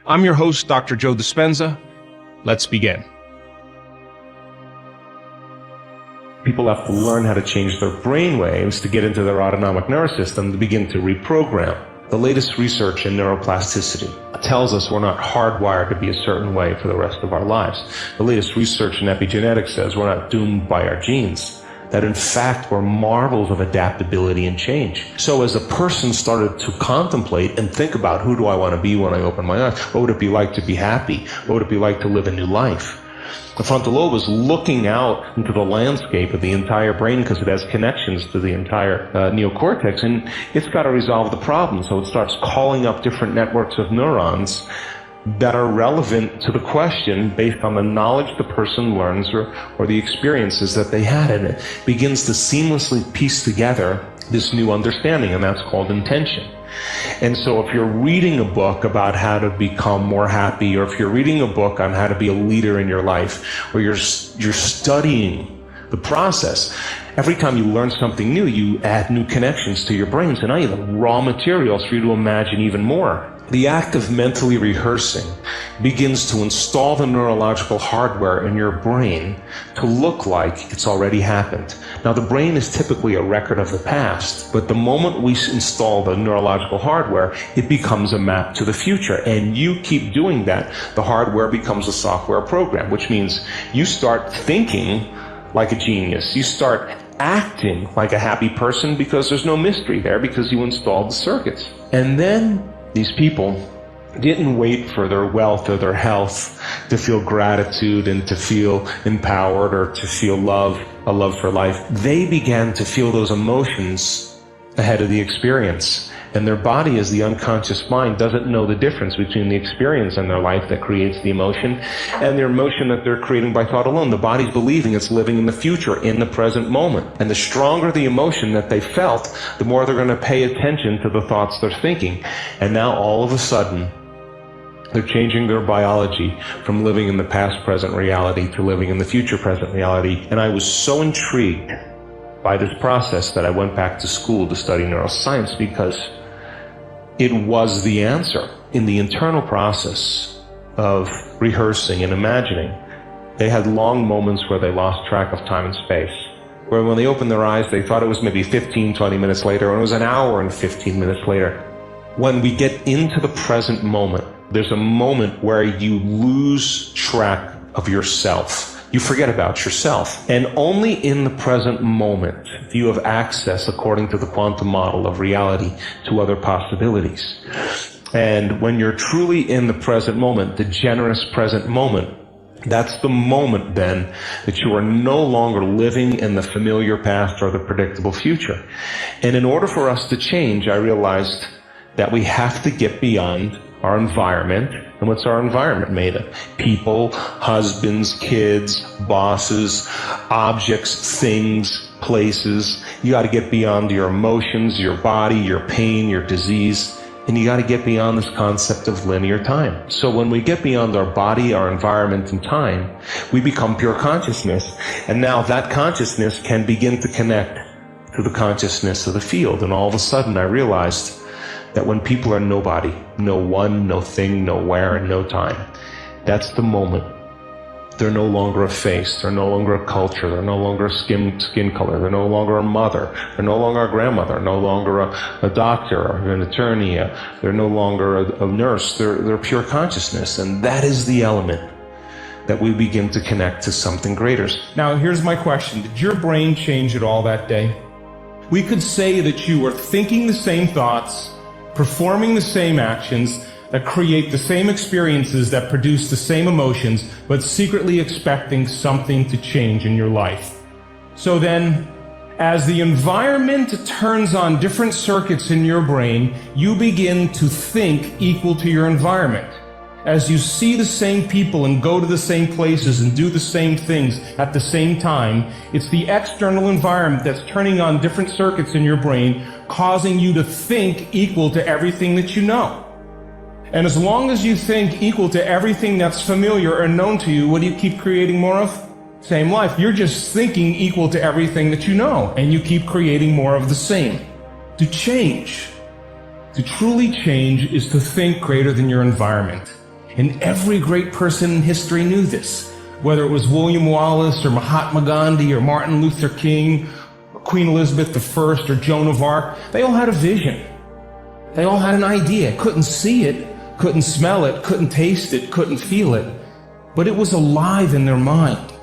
I'm your host, DrJoeDispenza. Let's begin. People have to learn how to change their brain waves to get into their autonomic nervous system to begin to reprogram. The latest research in neuroplasticity tells us we're not hardwired to be a certain way for the rest of our lives. The latest research in epigenetics says we're not doomed by our genes, that in fact we're marvels of adaptability and change. So as a person started to contemplate and think about who do I want to be when I open my eyes, what would it be like to be happy? What would it be like to live a new life? The frontal lobe is looking out into the landscape of the entire brain because it has connections to the entire neocortex, and it's got to resolve the problem. So it starts calling up different networks of neurons that are relevant to the question based on the knowledge the person learns or the experiences that they had, and it begins to seamlessly piece together this new understanding, and that's called intention. And so if you're reading a book about how to become more happy, or if you're reading a book on how to be a leader in your life, or you're studying the process, every time you learn something new, you add new connections to your brain. So now you have raw materials for you to imagine even more. The act of mentally rehearsing begins to install the neurological hardware in your brain to look like it's already happened. Now, the brain is typically a record of the past, but the moment we install the neurological hardware, it becomes a map to the future. And you keep doing that, the hardware becomes a software program, which means you start thinking like a genius. You start acting like a happy person because there's no mystery there, because you installed the circuits. And then these people didn't wait for their wealth or their health to feel gratitude and to feel empowered or to feel love, a love for life. They began to feel those emotions ahead of the experience. And their body, as the unconscious mind, doesn't know the difference between the experience in their life that creates the emotion and the emotion that they're creating by thought alone. The body's believing it's living in the future, in the present moment. And the stronger the emotion that they felt, the more they're going to pay attention to the thoughts they're thinking. And now all of a sudden, they're changing their biology from living in the past present reality to living in the future present reality. And I was so intrigued by this process that I went back to school to study neuroscience, because it was the answer. In the internal process of rehearsing and imagining, they had long moments where they lost track of time and space, where when they opened their eyes, they thought it was maybe 15, 20 minutes later, and it was an hour and 15 minutes later. When we get into the present moment, there's a moment where you lose track of yourself. You forget about yourself. And only in the present moment do you have access, according to the quantum model of reality, to other possibilities. And when you're truly in the present moment, the generous present moment, that's the moment then that you are no longer living in the familiar past or the predictable future. And in order for us to change, I realized that we have to get beyond our environment. And what's our environment made of? People, husbands, kids, bosses, objects, things, places. You got to get beyond your emotions, your body, your pain, your disease, and you got to get beyond this concept of linear time. So when we get beyond our body, our environment, and time, we become pure consciousness. And now that consciousness can begin to connect to the consciousness of the field. And all of a sudden I realized that when people are nobody, no one, no thing, no where, and no time, that's the moment. They're no longer a face, they're no longer a culture, they're no longer a skin color, they're no longer a mother, they're no longer a grandmother, no longer a doctor or an attorney, they're no longer a nurse, they're pure consciousness. And that is the element that we begin to connect to something greater. Now, here's my question. Did your brain change at all that day? We could say that you were thinking the same thoughts, performing the same actions that create the same experiences that produce the same emotions, but secretly expecting something to change in your life. So then, as the environment turns on different circuits in your brain, you begin to think equal to your environment. As you see the same people and go to the same places and do the same things at the same time, it's the external environment that's turning on different circuits in your brain, causing you to think equal to everything that you know. And as long as you think equal to everything that's familiar or known to you, what do you keep creating more of? Same life. You're just thinking equal to everything that you know, and you keep creating more of the same. To change, to truly change, is to think greater than your environment. And every great person in history knew this. Whether it was William Wallace or Mahatma Gandhi or Martin Luther King or Queen Elizabeth I or Joan of Arc, they all had a vision. They all had an idea. Couldn't see it, couldn't smell it, couldn't taste it, couldn't feel it. But it was alive in their mind.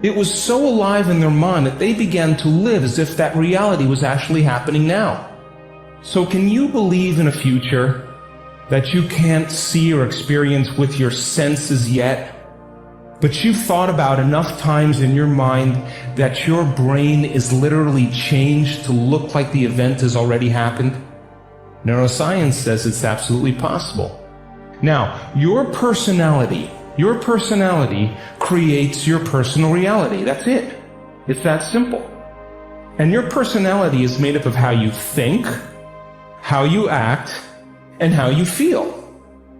It was so alive in their mind that they began to live as if that reality was actually happening now. So can you believe in a future that you can't see or experience with your senses yet, but you've thought about enough times in your mind that your brain is literally changed to look like the event has already happened? Neuroscience says it's absolutely possible. Now, your personality creates your personal reality. That's it. It's that simple. And your personality is made up of how you think, how you act, and how you feel.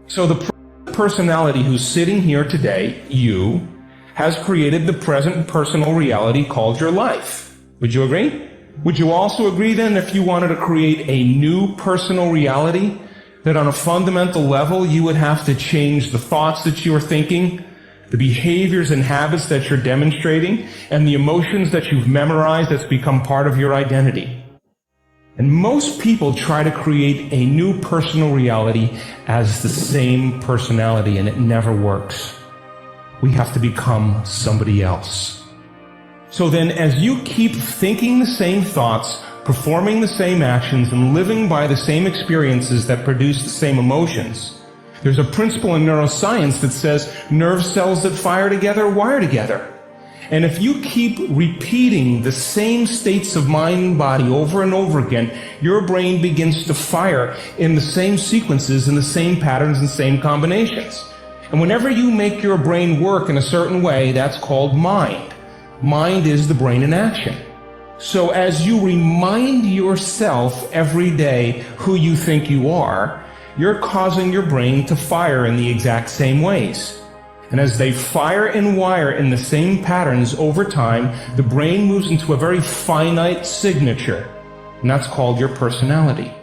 So the personality who's sitting here today, you, has created the present personal reality called your life. Would you agree? Would you also agree then, if you wanted to create a new personal reality, that on a fundamental level you would have to change the thoughts that you are thinking, the behaviors and habits that you're demonstrating, and the emotions that you've memorized that's become part of your identity? And most people try to create a new personal reality as the same personality, and it never works. We have to become somebody else. So then, as you keep thinking the same thoughts, performing the same actions, and living by the same experiences that produce the same emotions, there's a principle in neuroscience that says nerve cells that fire together wire together. And if you keep repeating the same states of mind and body over and over again, your brain begins to fire in the same sequences, in the same patterns and same combinations. And whenever you make your brain work in a certain way, that's called mind. Mind is the brain in action. So as you remind yourself every day who you think you are, you're causing your brain to fire in the exact same ways. And as they fire and wire in the same patterns over time, the brain moves into a very finite signature, and that's called your personality.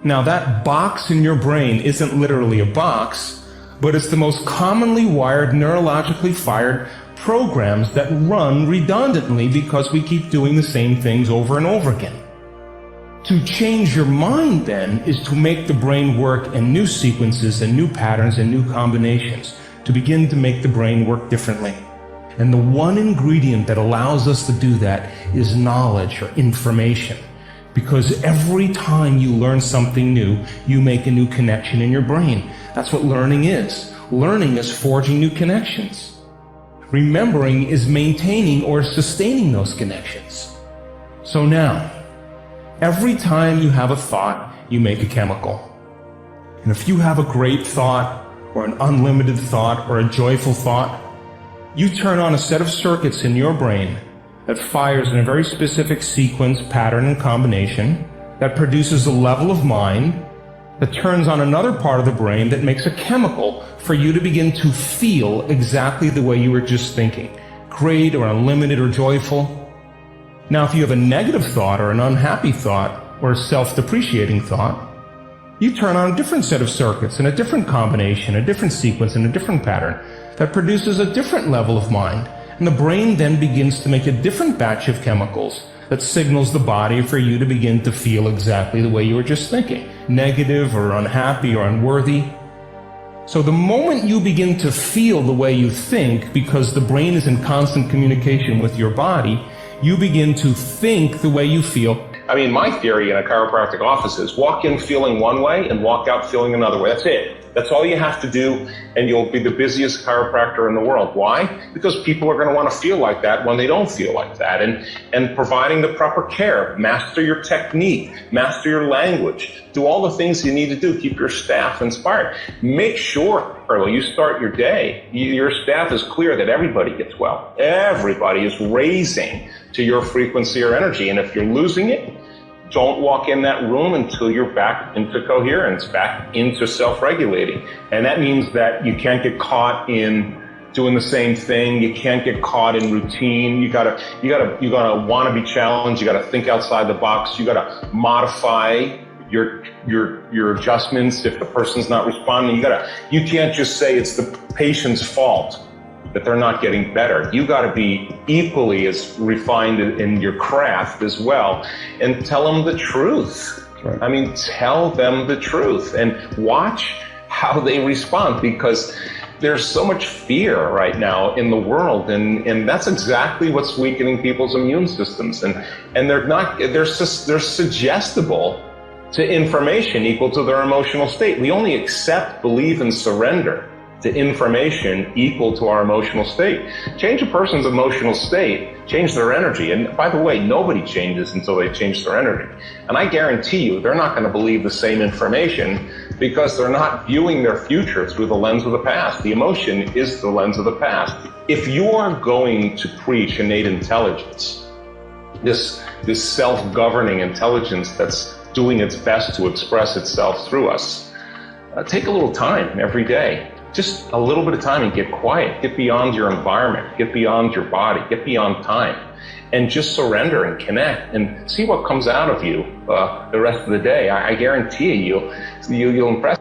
Now, that box in your brain isn't literally a box, but it's the most commonly wired, neurologically fired programs that run redundantly because we keep doing the same things over and over again. To change your mind, then, is to make the brain work in new sequences and new patterns and new combinations, to begin to make the brain work differently. And the one ingredient that allows us to do that is knowledge or information. Because every time you learn something new, you make a new connection in your brain. That's what learning is. Learning is forging new connections. Remembering is maintaining or sustaining those connections. So now, every time you have a thought, you make a chemical. And if you have a great thought, or an unlimited thought, or a joyful thought, you turn on a set of circuits in your brain that fires in a very specific sequence, pattern, and combination that produces a level of mind that turns on another part of the brain that makes a chemical for you to begin to feel exactly the way you were just thinking, great or unlimited or joyful. Now, if you have a negative thought or an unhappy thought or a self-depreciating thought, you turn on a different set of circuits and a different combination, a different sequence, and a different pattern that produces a different level of mind. And the brain then begins to make a different batch of chemicals that signals the body for you to begin to feel exactly the way you were just thinking, negative or unhappy or unworthy. So the moment you begin to feel the way you think, because the brain is in constant communication with your body, you begin to think the way you feel. I mean, my theory in a chiropractic office is walk in feeling one way and walk out feeling another way. That's it. That's all you have to do, and you'll be the busiest chiropractor in the world. Why? Because people are going to want to feel like that when they don't feel like that. And providing the proper care, master your technique, master your language, do all the things you need to do, keep your staff inspired. Make sure when you start your day, your staff is clear that everybody gets well. Everybody is raising to your frequency or energy, and if you're losing it, don't walk in that room until you're back into coherence, back into self-regulating. And that means that you can't get caught in doing the same thing. You can't get caught in routine. You gotta want to be challenged. You gotta think outside the box. You gotta modify your adjustments. If the person's not responding, you can't just say it's the patient's fault that they're not getting better. You got to be equally as refined in your craft as well, and tell them the truth. Right. I mean, tell them the truth and watch how they respond, because there's so much fear right now in the world, and that's exactly what's weakening people's immune systems. And they're suggestible to information equal to their emotional state. We only accept, believe, and surrender to information equal to our emotional state. Change a person's emotional state, change their energy. And by the way, nobody changes until they change their energy. And I guarantee you, they're not going to believe the same information because they're not viewing their future through the lens of the past. The emotion is the lens of the past. If you are going to preach innate intelligence, this self-governing intelligence that's doing its best to express itself through us, take a little time every day. Just a little bit of time and get quiet. Get beyond your environment. Get beyond your body. Get beyond time. And just surrender and connect and see what comes out of you the rest of the day. I guarantee you'll impress.